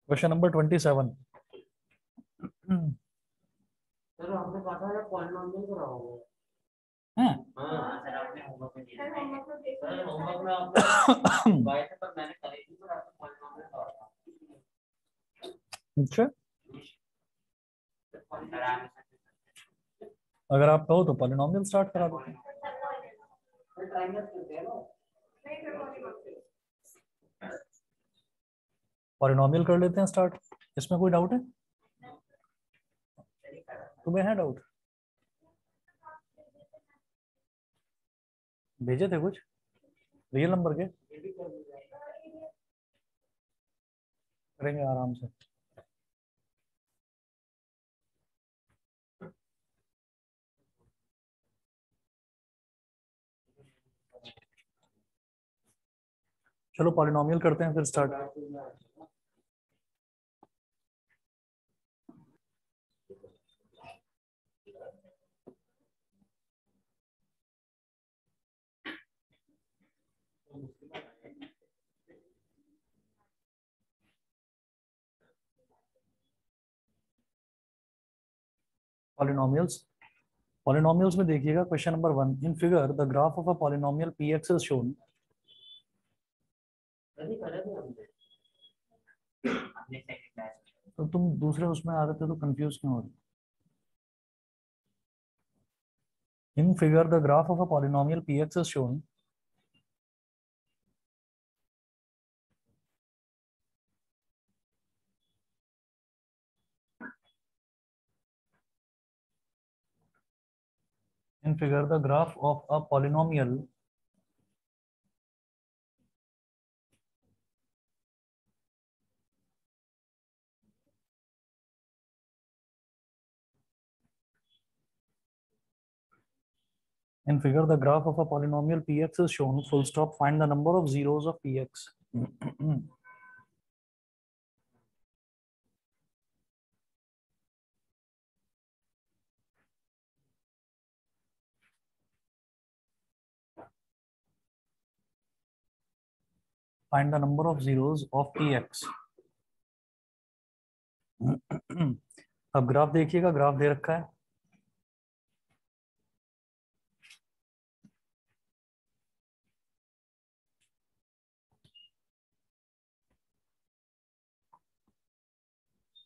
Question number 27। Sir हमने कहा था पॉलिनोमियल कराओगे। हाँ सर आपने होमवर्क में दिया सर होमवर्क में आपने बाय से पर मैंने करी थी पर आपने पॉलिनोमियल करा था। अच्छा, अगर आप कहो तो पॉलिनोमियल स्टार्ट करा दो। पॉलिनोमियल कर लेते हैं स्टार्ट, इसमें कोई डाउट है? तुम्हें है डाउट? भेजे थे कुछ रियल नंबर के? करेंगे आराम से। चलो पॉलिनोमियल करते हैं फिर स्टार्ट। पॉलिनोमियल्स, पॉलिनोमियल्स में देखिएगा question number 1, in figure the graph of a polynomial px is shown. तो तुम दूसरे उसमें आ रहे थे तो कंफ्यूज क्यों हो रहे? In figure the graph of a polynomial px is shown. In figure the graph of a polynomial in figure the graph of a polynomial px is shown, full stop, find the number of zeros of px. Find the number of zeros of px. अब graph देखिएगा, graph दे रखा है।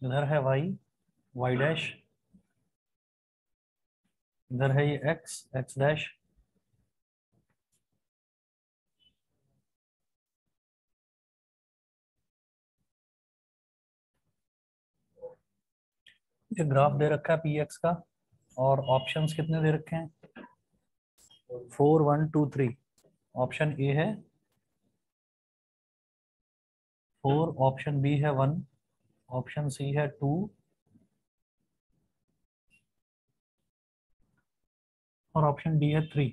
इधर है y, y dash, इधर है ये x, x dash, ये ग्राफ दे रखा है px का, और ऑप्शंस कितने दे रखे हैं? 4 1 2 3। ऑप्शन ए है 4, ऑप्शन बी है 1, ऑप्शन सी है 2, और ऑप्शन डी है 3।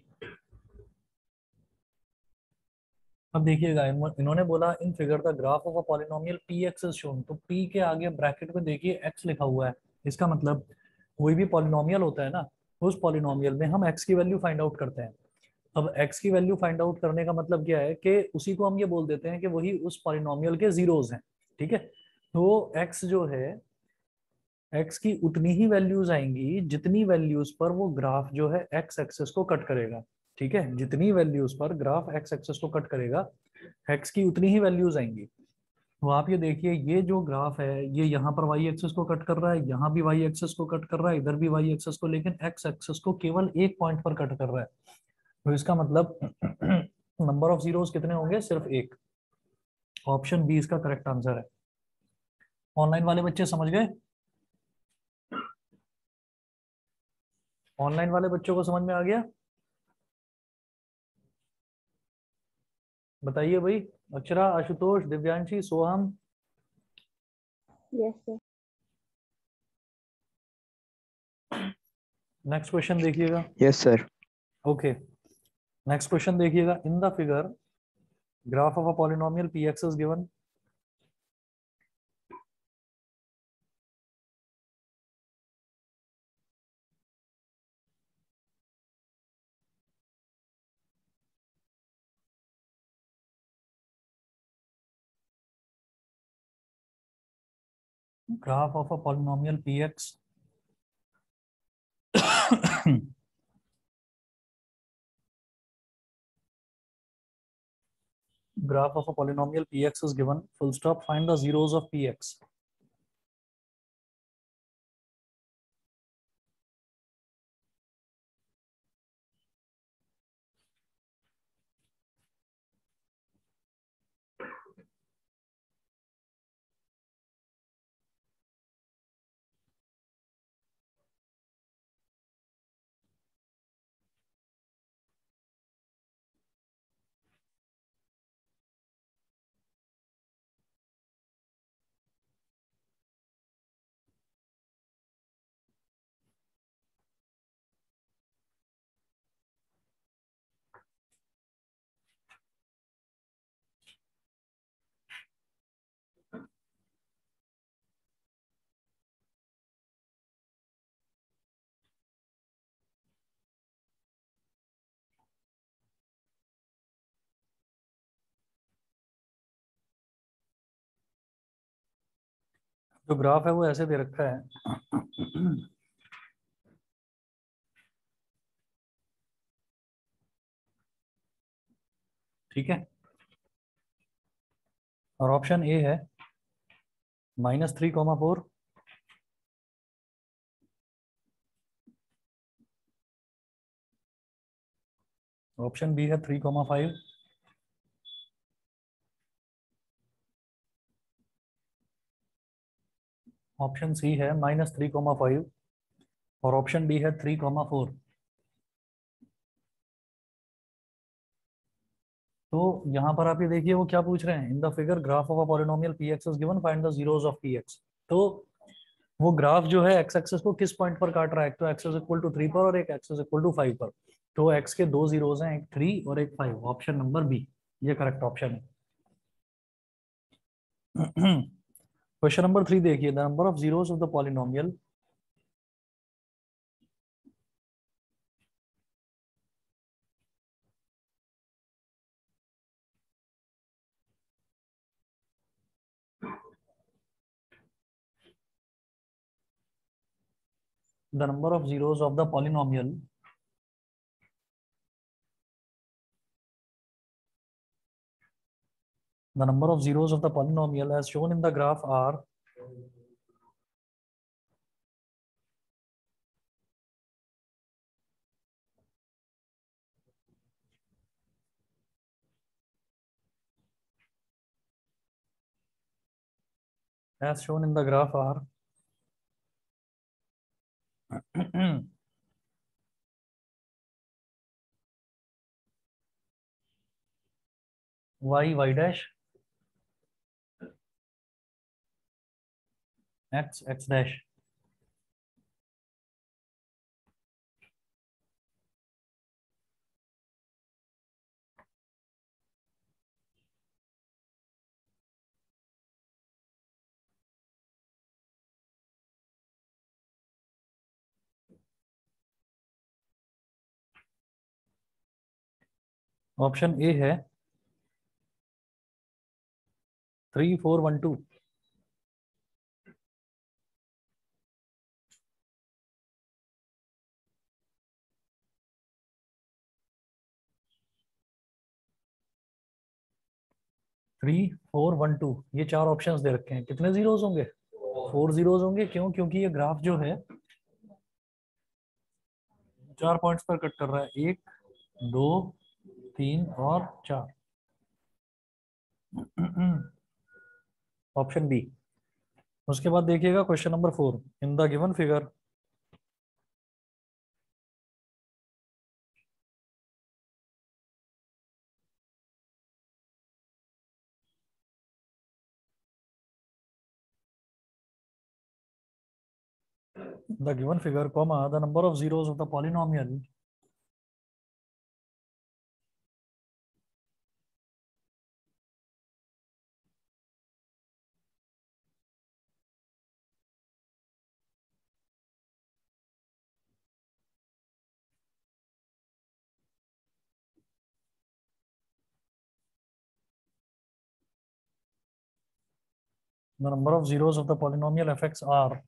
अब देखिएगा, इन्होंने बोला in figure the graph of a polynomial p x is shown, तो पी के आगे ब्रैकेट में देखिए एक्स लिखा हुआ है। इसका मतलब कोई भी पॉलिनोमियल होता है ना, उस पॉलिनोमियल में हम एक्स की वैल्यू फाइंड आउट करते हैं। अब एक्स की वैल्यू फाइंड आउट करने का मतलब क्या है कि उसी को हम ये बोल देते हैं कि वही उस पॉलिनोमियल के जीरोज हैं। ठीक है, तो एक्स जो है, एक्स की उतनी ही वैल्यूज आएंगी जितनी वैल्यूज पर वो ग्राफ जो है एक्स एक्सेस को कट करेगा। ठीक है, जितनी वैल्यूज पर ग्राफ एक्स एक्सेस को कट करेगा, एक्स की उतनी ही वैल्यूज आएंगी। तो आप ये देखिए, ये जो ग्राफ है ये यहाँ पर वाई एक्सेस को कट कर रहा है, यहाँ भी वाई एक्सेस को कट कर रहा है, इधर भी वाई एक्सेस को, लेकिन एक्स एक्सेस को केवल एक पॉइंट पर कट कर रहा है। तो इसका मतलब नंबर ऑफ जीरोस कितने होंगे? सिर्फ एक। ऑप्शन बी इसका करेक्ट आंसर है। ऑनलाइन वाले बच्चे समझ गए? ऑनलाइन वाले बच्चों को समझ में आ गया? बताइए भाई। Akshara, Ashutosh, Divyanshi, Soham. Yes sir. Next question देखिएगा। Yes sir. Okay, next question देखिएगा। In the figure graph of a polynomial p x is given. graph of a polynomial px graph of a polynomial px is given, full stop, find the zeros of px. जो graph है वो ऐसे दे रखा है। ठीक है, और option A है -3,4, ऑप्शन बी है 3,5, ऑप्शन सी है -3,5 और ऑप्शन डी है 3,4। तो यहाँ पर आप ये देखिए वो क्या पूछ रहे हैं, इन the figure graph of a polynomial p x is given, find the zeros of P x. तो वो ग्राफ जो है एक्स एक्सेस को किस पॉइंट पर काट रहा है, तो एक्स इज इक्वल टू 3 पर और एक एक्स इज इक्वल टू 5 पर। तो एक्स के दो जीरोस हैं, एक 3 और एक 5, ऑप्शन नंबर बी ये करेक्ट ऑप्शन है। क्वेश्चन नंबर 3 देखिए, the number of zeros of the polynomial the number of zeros of the polynomial the number of zeros of the polynomial as shown in the graph are as shown in the graph are y dash, x dash। Option A है 3,4,1,2। 3,4,1,2 ये चार options दे रखे हैं, कितने zeros होंगे, 4 zeros होंगे। क्यों, क्योंकि ये ग्राफ जो है 4 पॉइंट्स पर कट कर रहा है, 1 2 3 और 4। Option B. उसके बाद देखिएगा question number 4, in the given figure the given figure comma the number of zeros of the polynomial the number of zeros of the polynomial fx are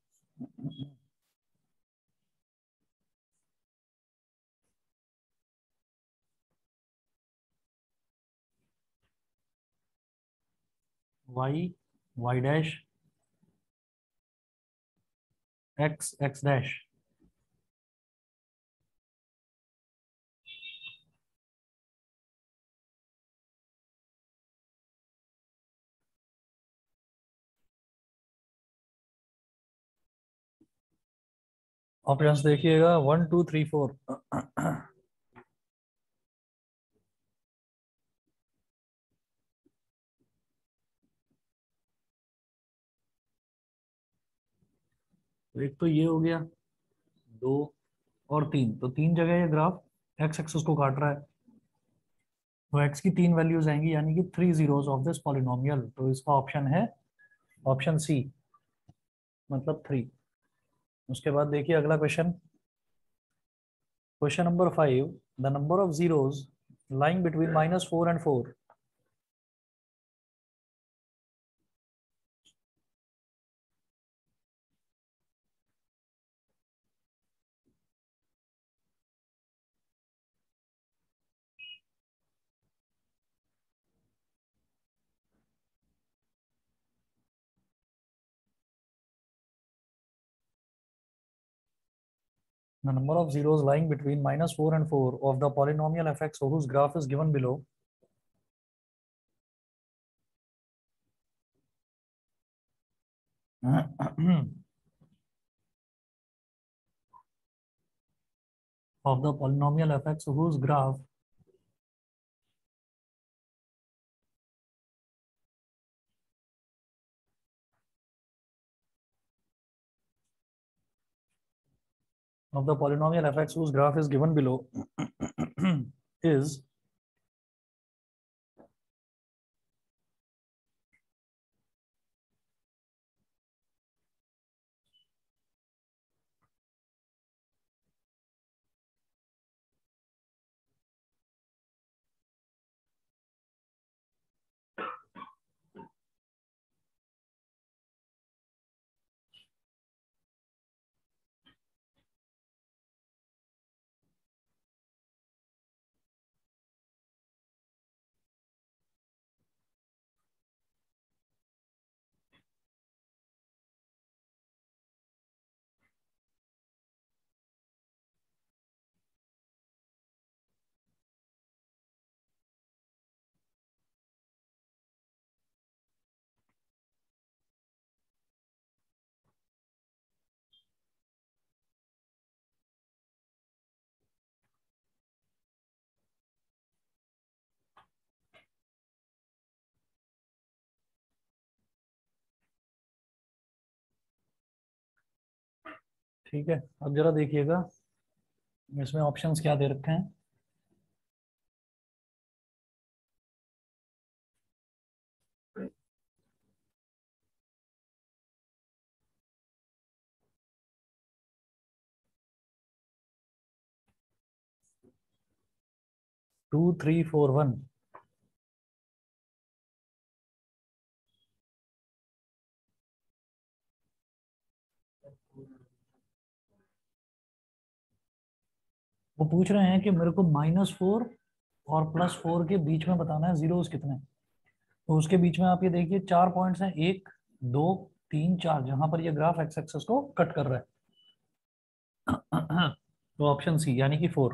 y, y dash, x, x dash. Options देखिएगा 1 2 3 4। तो एक तो ये हो गया, 2 और 3, तो 3 जगह ये ग्राफ एक्स एक्सिस को काट रहा है, तो एक्स की 3 वैल्यूज आएंगी, यानी कि 3 जीरोस ऑफ दिस पॉलिनोमियल। तो इसका ऑप्शन है ऑप्शन सी, मतलब 3। उसके बाद देखिए अगला question, question number 5, the number of zeros lying between -4 and 4। The number of zeros lying between -4 and 4 of the polynomial fx whose graph is given below of the polynomial fx whose graph of the polynomial fx whose graph is given below is ठीक है। अब जरा देखिएगा इसमें options क्या दे रखे हैं। Two three four one. वो पूछ रहे हैं कि मेरे को -4 और +4 के बीच में बताना है जीरोस कितने। तो उसके बीच में आप ये देखिए 4 पॉइंट्स हैं, 1 2 3 4, जहां पर ये ग्राफ एक्स एक्सिस को कट कर रहा है। तो ऑप्शन सी यानी कि 4,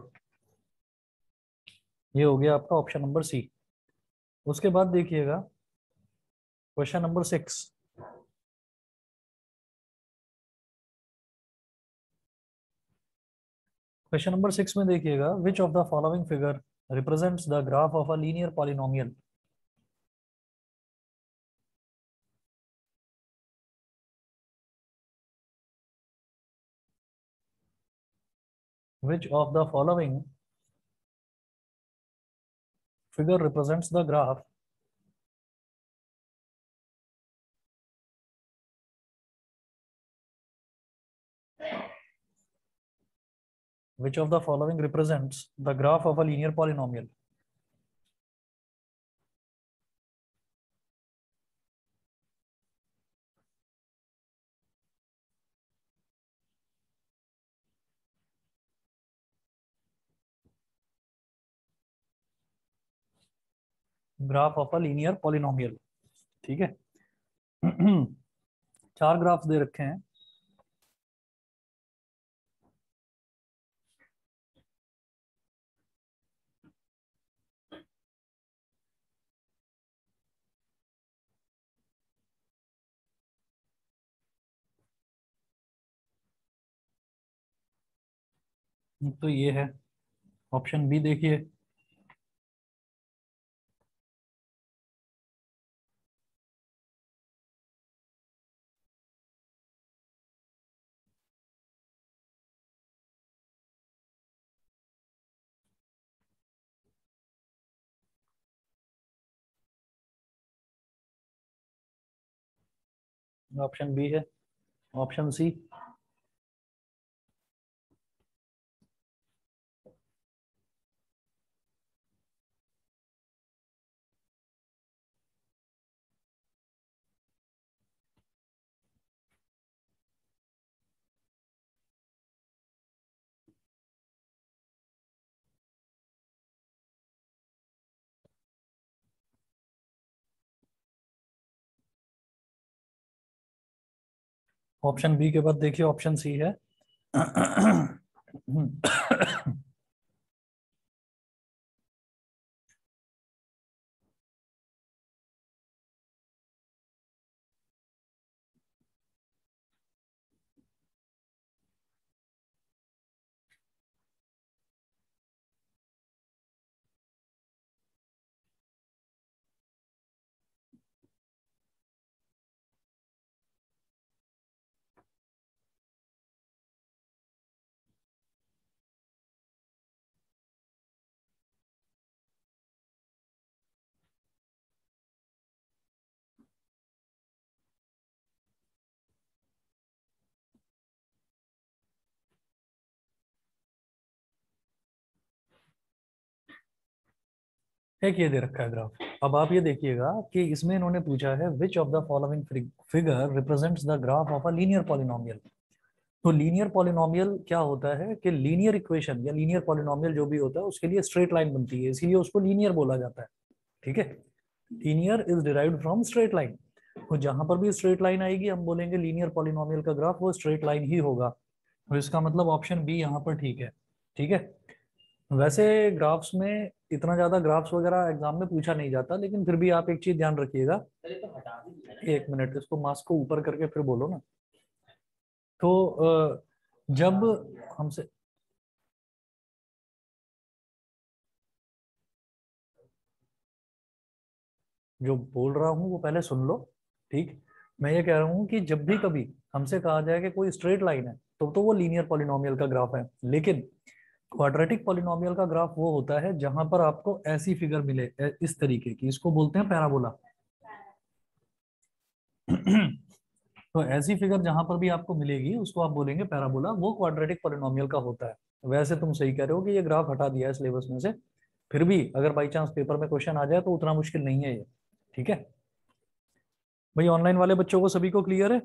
ये हो गया आपका ऑप्शन नंबर सी। उसके बाद देखिएगा क्वेश्चन नंबर 6। क्वेश्चन नंबर 6 में देखिएगा, which of the following figure represents the graph of a linear polynomial. Which of the following figure represents the graph which of the following represents the graph of a linear polynomial? Graph of a linear polynomial. ठीक है। 4 graphs दे रखे हैं। तो ये है option B, देखिए। Option B है। Option C. Option B के बाद देखिए ऑप्शन सी है। एक ये दे रखा है ग्राफ। अब आप ये देखिएगा कि इसमें इन्होंने पूछा है which of the following figure represents the graph of a linear polynomial. तो लीनियर पॉलिनोमियल क्या होता है कि लीनियर इक्वेशन या लीनियर पॉलिनोमियल जो भी होता है उसके लिए स्ट्रेट लाइन बनती है, इसीलिए उसको लीनियर बोला जाता है। ठीक है। Linear is derived from straight line. तो जहां पर भी स्ट्रेट लाइन आएगी हम बोलेंगे लीनियर पॉलिनोमियल का ग्राफ वो स्ट्रेट लाइन ही होगा। तो इसका मतलब ऑप्शन बी यहाँ पर ठीक है। ठीक है। वैसे ग्राफ्स में इतना ज्यादा ग्राफ्स वगैरह एग्जाम में पूछा नहीं जाता, लेकिन फिर भी आप एक चीज ध्यान रखिएगा। चलिए तो हटा दीजिए। एक मिनट, इसको मास्क को ऊपर करके फिर बोलो ना। तो जब हमसे जो बोल रहा हूँ वो पहले सुन लो। ठीक। मैं ये कह रहा हूँ कि जब भी कभी हमसे कहा जाए कि कोई स्ट्रेट लाइन है तो वो लीनियर पॉलिनोमियल का ग्राफ है। लेकिन क्वाड्रेटिक पॉलिनोमियल का ग्राफ वो होता है जहां पर आपको ऐसी फिगर मिले, इस तरीके की, इसको बोलते हैं पैराबोला। तो ऐसी फिगर जहां पर भी आपको मिलेगी उसको आप बोलेंगे पैराबोला, वो क्वाड्रेटिक पॉलिनोमियल का होता है। वैसे तुम सही कह रहे हो कि ये ग्राफ हटा दिया है सिलेबस में से, फिर भी अगर बाई चांस पेपर में क्वेश्चन आ जाए तो उतना मुश्किल नहीं है ये। ठीक है भाई, ऑनलाइन वाले बच्चों को सभी को क्लियर है?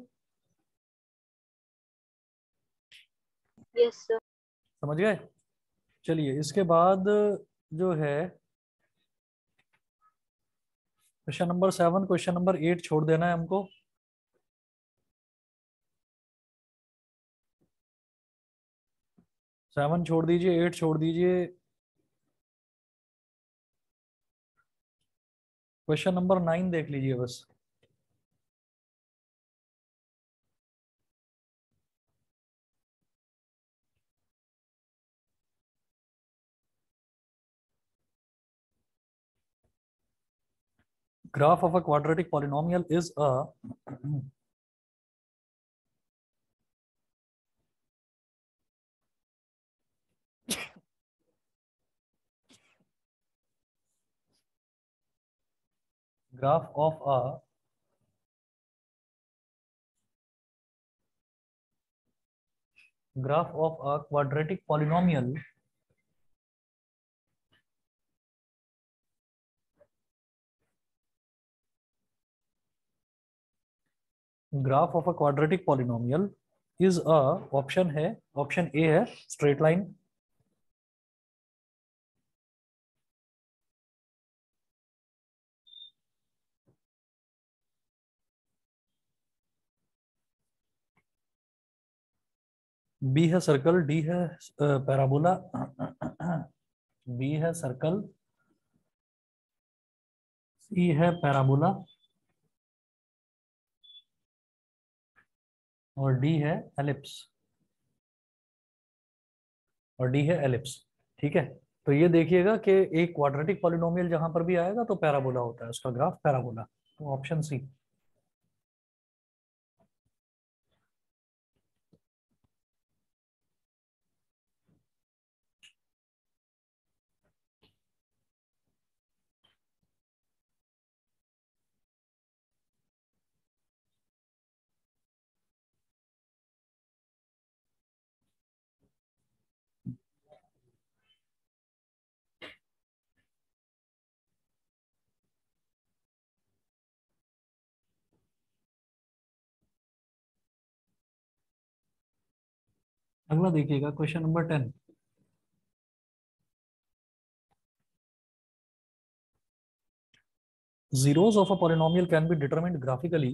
Yes, sir. समझ गए? चलिए इसके बाद जो है क्वेश्चन नंबर 7, क्वेश्चन नंबर 8 छोड़ देना है हमको। सेवन छोड़ दीजिए, 8 छोड़ दीजिए। क्वेश्चन नंबर 9 देख लीजिए बस। Graph of a quadratic polynomial is a graph of a quadratic polynomial graph of a quadratic polynomial is a, option है, ऑप्शन ए है स्ट्रेट लाइन। बी है सर्कल, डी है पैराबोला, बी है circle, सी है parabola और D है ellipse, और D है एलिप्स। ठीक है, तो ये देखिएगा कि एक क्वाड्रेटिक पॉलिनोमियल जहां पर भी आएगा तो पैराबोला होता है, उसका ग्राफ पैराबोला, तो ऑप्शन सी। अगला देखिएगा question number 10। zeros of a polynomial can be determined graphically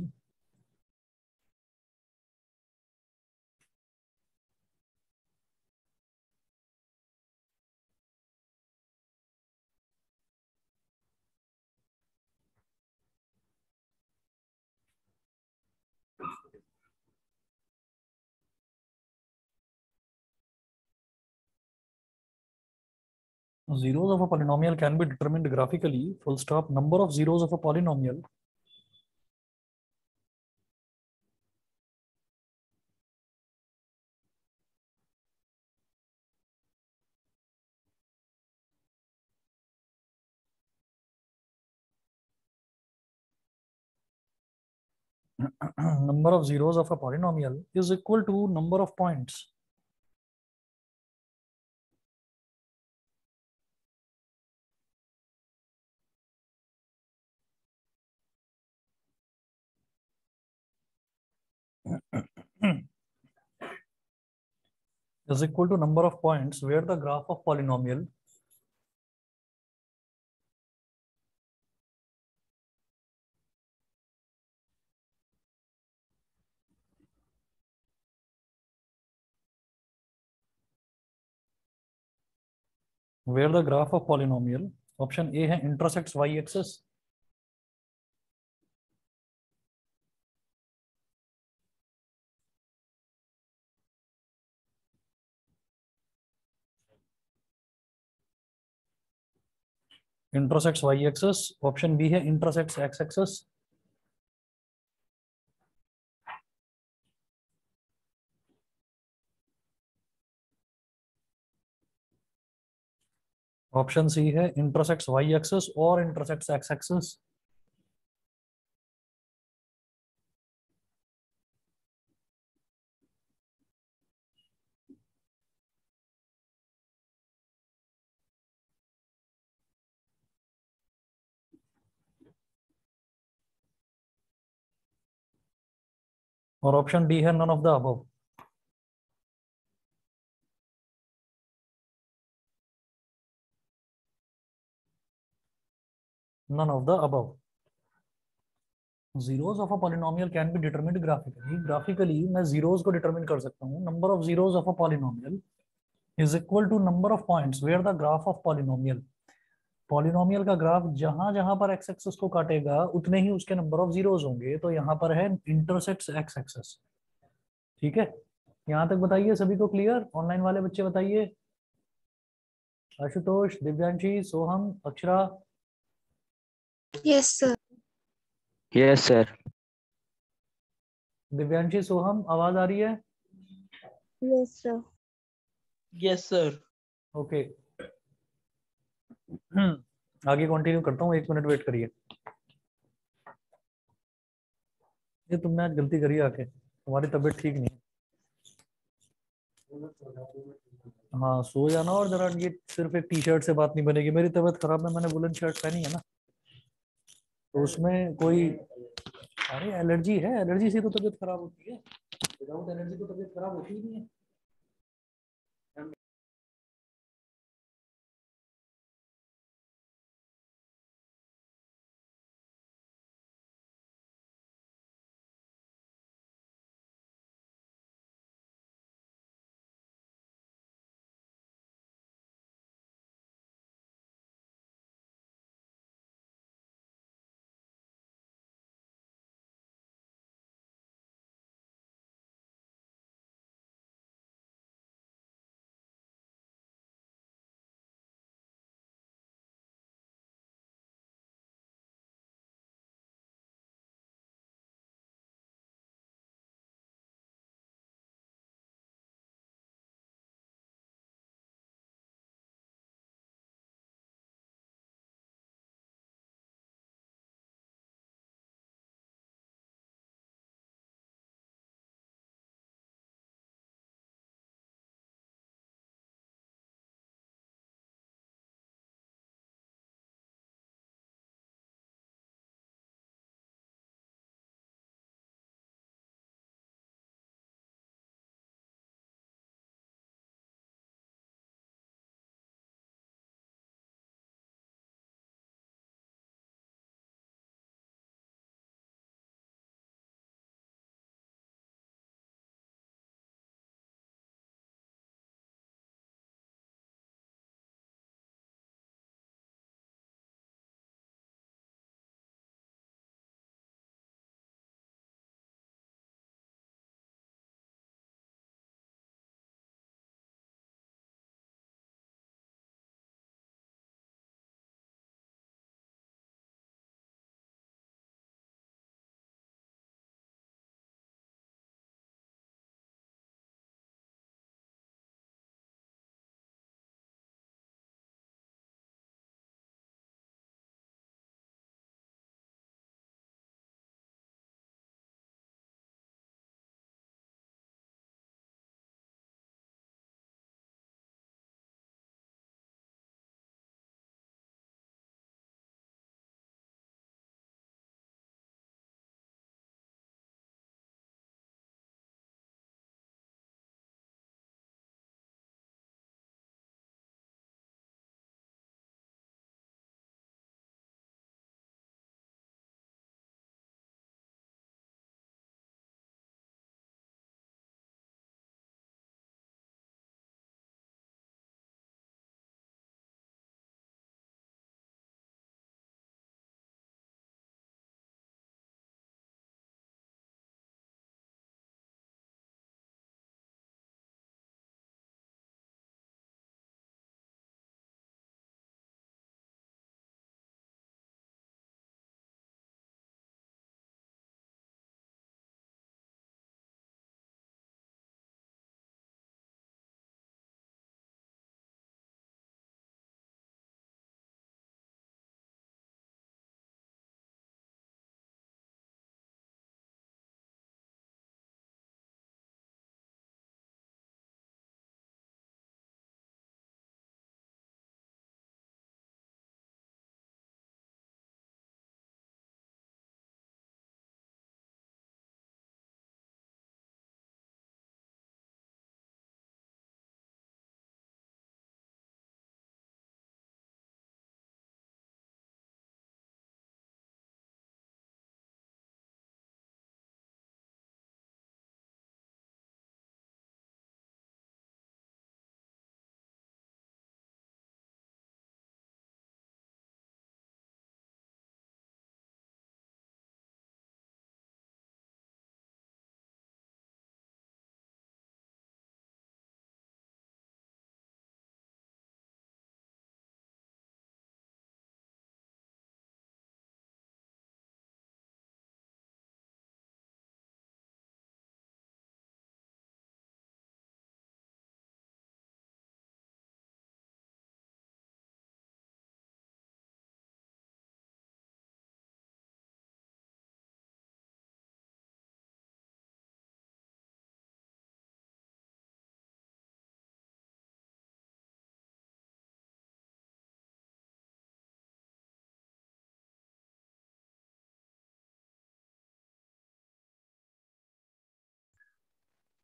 zeros of a polynomial can be determined graphically, full stop. Number of zeros of a polynomial number of zeros of a polynomial is equal to number of points is equal to number of points where the graph of polynomial where the graph of polynomial, option A है intersects y axis, intersects y axis, option B है intersects x axis, option C है intersects y axis और intersects x axis, और option D है none of the above. None of the above. Zeros of a polynomial can be determined graphically, graphically मैं zeros को determine कर सकता हूँ। Number of zeros of a polynomial is equal to number of points where the graph of polynomial, polynomial का graph जहां जहां पर x axis को काटेगा उतने ही उसके नंबर ऑफ जीरोस होंगे, तो यहाँ पर है इंटरसेक्ट्स एक्स एक्सिस। ठीक है, यहाँ तक बताइए सभी को क्लियर? ऑनलाइन वाले बच्चे बताइए, Ashutosh, Divyanshi, Soham, Akshara. Yes, sir. Yes sir. Divyanshi, Soham, आवाज आ रही है? Yes, sir. Yes sir. Okay, आगे कंटिन्यू करता हूँ, 1 मिनट वेट करिए। ये तुमने आज गलती करी आके, तुम्हारी तबीयत ठीक नहीं है। हाँ सो जाना, और जरा ये सिर्फ एक टी शर्ट से बात नहीं बनेगी। मेरी तबीयत खराब है, मैंने वुलन शर्ट पहनी है ना, तो उसमें कोई, अरे एलर्जी है, एलर्जी से तो तबीयत खराब होती है, विदाउट एलर्जी तो तबीयत खराब होती ही नहीं है।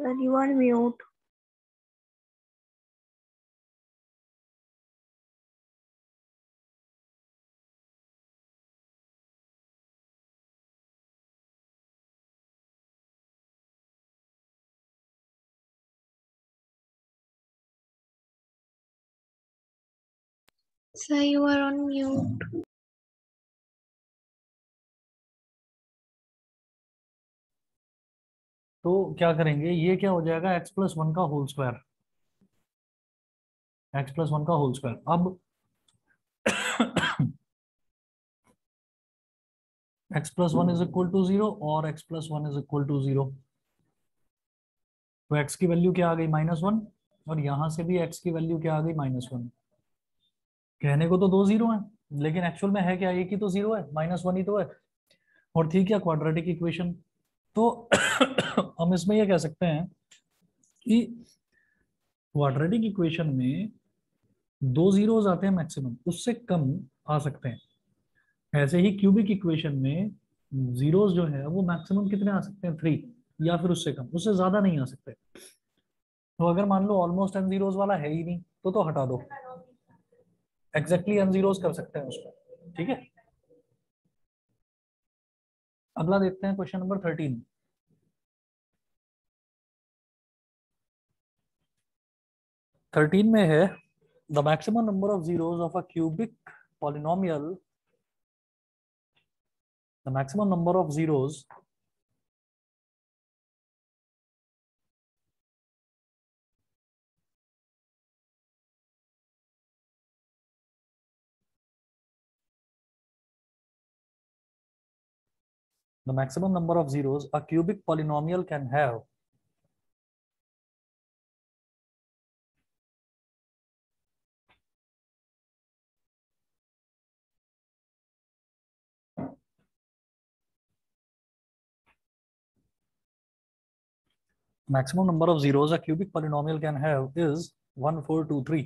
Sir, you are mute. Sir, you are on mute. तो क्या करेंगे, ये क्या हो जाएगा, एक्स प्लस वन का whole square, x plus one का होल स्क्वायर। अब x plus one is equal to zero और x plus one is equal to zero, तो एक्स की वैल्यू क्या आ गई, माइनस वन, और यहां से भी एक्स की वैल्यू क्या आ गई, माइनस वन। कहने को तो दो जीरो है, लेकिन एक्चुअल में है क्या, एक ही तो जीरो है, माइनस वन ही तो है। और ठीक है, क्वाड्रेटिक इक्वेशन, तो हम इसमें ये कह सकते हैं कि क्वाड्रेटिक इक्वेशन में दो जीरोस आते हैं मैक्सिमम, उससे कम आ सकते हैं। ऐसे ही क्यूबिक इक्वेशन में जीरोस जो है वो मैक्सिमम कितने आ सकते हैं, थ्री, या फिर उससे कम, उससे ज्यादा नहीं आ सकते। तो अगर मान लो ऑलमोस्ट एन जीरोस वाला है ही नहीं, तो हटा दो, एग्जैक्टली एन जीरोस कर सकते हैं उसको, ठीक है। अगला देखते हैं क्वेश्चन नंबर 13। थर्टीन में है, the maximum number of zeros of a cubic polynomial, the maximum number of zeros the maximum number of zeros a cubic polynomial can have maximum number of zeros a cubic polynomial can have is 1 4 2 3।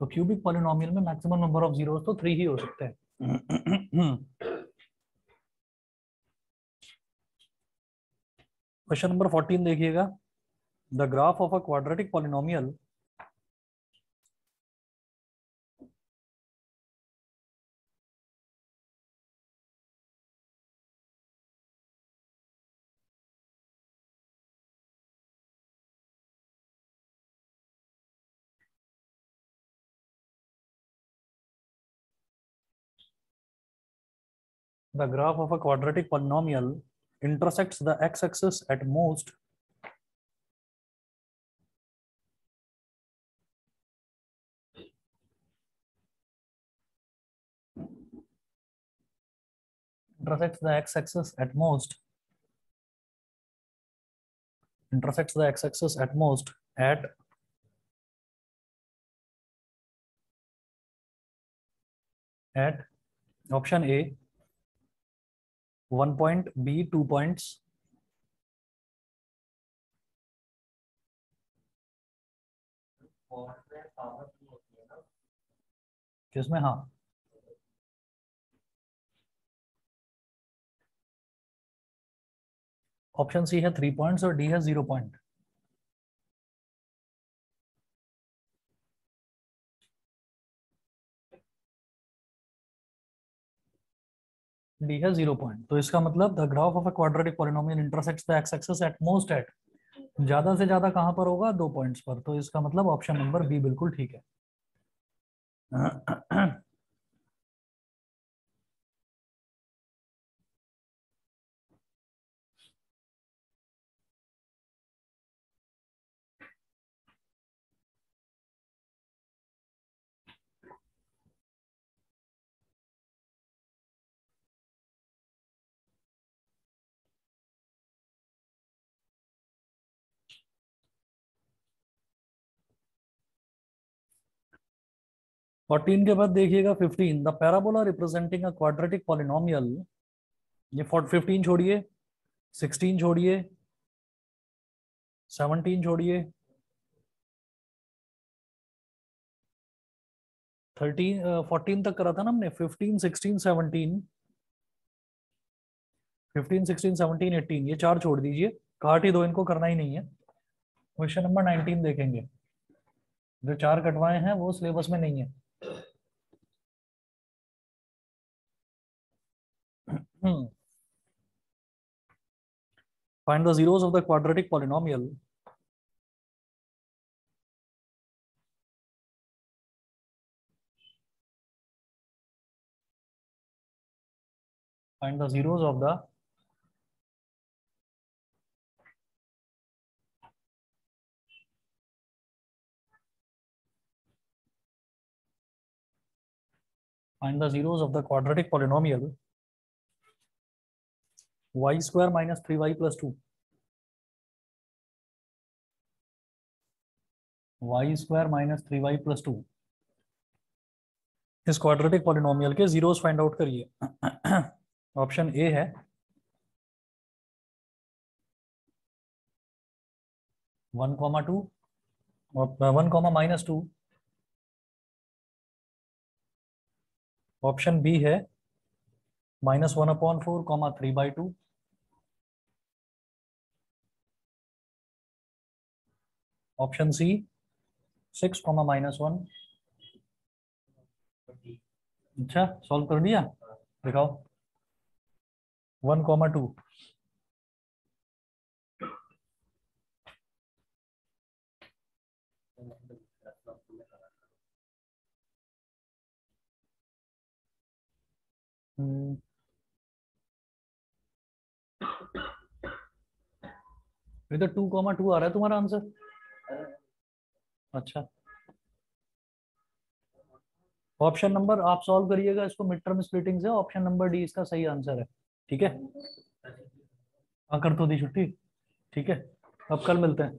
तो cubic polynomial में maximum number of zeros तो three ही हो सकते हैं। Question number 14 देखिएगा, the graph of a quadratic polynomial the graph of a quadratic polynomial intersects the x-axis at most intersects the x-axis at most intersects the x-axis at most at option A 1 point, B 2 points, किसमें, हाँ option C है 3 points और D है 0 point. D है 0 point, तो इसका मतलब the graph of a quadratic polynomial intersects the x axis at most at, ज्यादा से ज्यादा कहां पर होगा, 2 पॉइंट्स पर, तो इसका मतलब ऑप्शन नंबर बी बिल्कुल ठीक है। 14 के बाद देखिएगा 15, the parabola representing a quadratic polynomial, ये 15 छोड़िए, 16 छोड़िए, 17 छोड़िए, 14 तक करा था ना हमने, 15, 16, 17, 15, 16, 17, 18, ये 4 छोड़ दीजिए, काट ही दो, इनको करना ही नहीं है। क्वेश्चन नंबर 19 देखेंगे। जो 4 कटवाए हैं वो सिलेबस में नहीं है। Find the zeros of the quadratic polynomial. Find the zeros of the quadratic polynomial y square minus 3y plus 2. y square minus 3y plus 2 इस क्वाड्रेटिक पॉलिनोमियल के जीरोस फाइंड आउट करिए। ऑप्शन ए है 1,2 और 1, -2। Option B है -1/4, 3/2। Option C 6, -1। अच्छा, solve कर दिया, दिखाओ। 1,2 इधर 2,2 आ रहा है तुम्हारा आंसर। अच्छा, ऑप्शन नंबर आप सॉल्व करिएगा इसको मिड टर्म स्प्लिटिंग से, ऑप्शन नंबर डी इसका सही आंसर है। ठीक है, हाँ कर तो दी छुट्टी। ठीक है, अब कल मिलते हैं।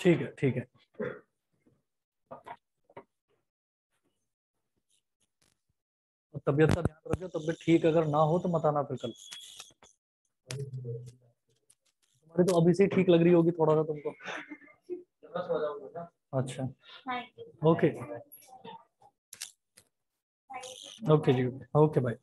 ठीक है, ठीक है। तबीयत का ध्यान रखियो, तबीयत ठीक अगर ना हो तो मत आना फिर कल। तुम्हारी तो अभी से ठीक लग रही होगी थोड़ा सा तुमको। अच्छा, ओके, ओके जी, ओके बाय।